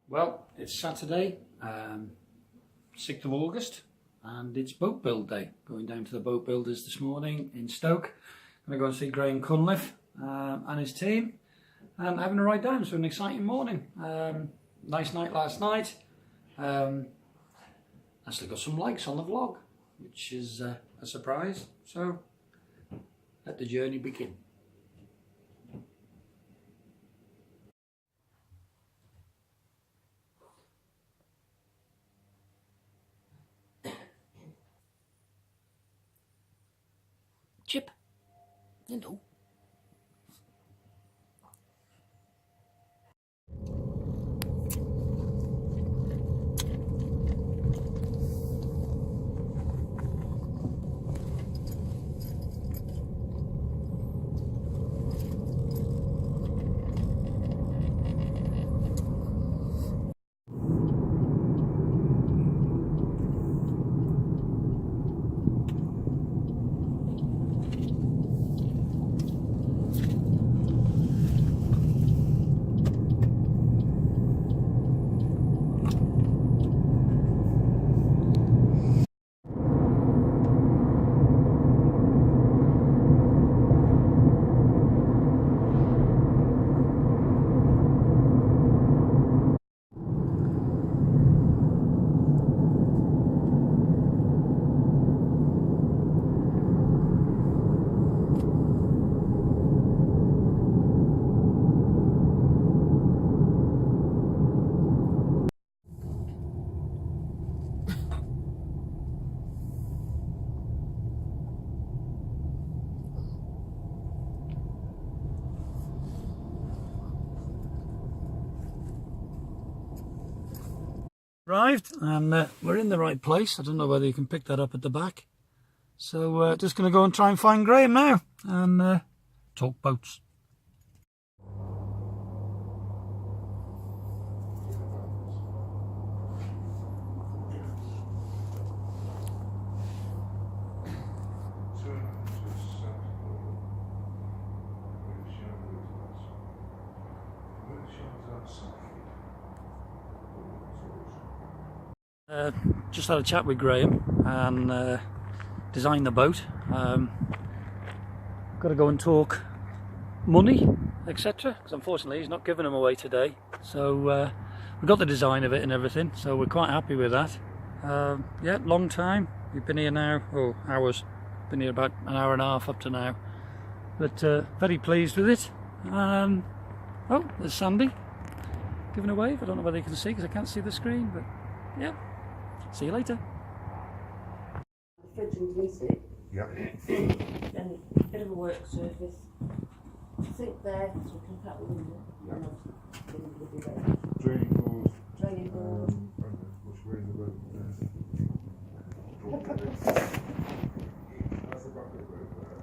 Well, it's Saturday, 6th of August, and it's boat build day. Going down to the boat builders this morning in Stoke. I'm going to go and see Graham Cunliffe and his team, and having a ride down. So an exciting morning. Nice night last night. Actually got some likes on the vlog, which is a surprise. So let the journey begin. Chip, hello. Arrived, and we're in the right place. I don't know whether you can pick that up at the back. So just going to go and try and find Graham now and talk boats. Just had a chat with Graham and designed the boat. Got to go and talk money, etc. Because unfortunately he's not giving them away today. So we got the design of it and everything. So we're quite happy with that. Yeah, long time. We've been here now, hours. Been here about an hour and a half up to now. But very pleased with it. Oh, there's Sandy giving a wave. I don't know whether you can see because I can't see the screen, but yeah. See you later. The fridge underneath it. Yep. And a bit of a work surface. Sink there, so we can cut the window. Yep. And will be there. Draining board. Draining board. Where's the boat? That's a bucket boat there.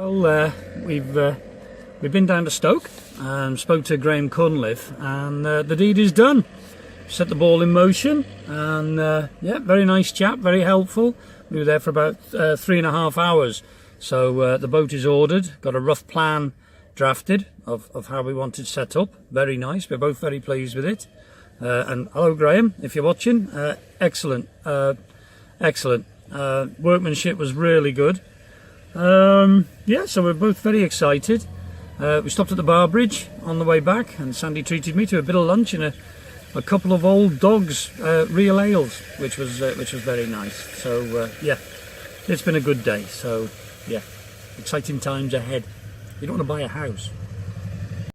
Well, we've been down to Stoke and spoke to Graham Cunliffe, and the deed is done. Set the ball in motion, and yeah, very nice chap, very helpful. We were there for about 3.5 hours. So the boat is ordered, got a rough plan drafted of how we wanted set up. Very nice, we're both very pleased with it. And hello Graham, if you're watching, excellent, excellent. Workmanship was really good. Yeah, so we're both very excited. We stopped at the Bar Bridge on the way back, and Sandy treated me to a bit of lunch and a couple of old dogs real ales, which was very nice. So yeah, it's been a good day. So yeah, exciting times ahead. You don't want to buy a house.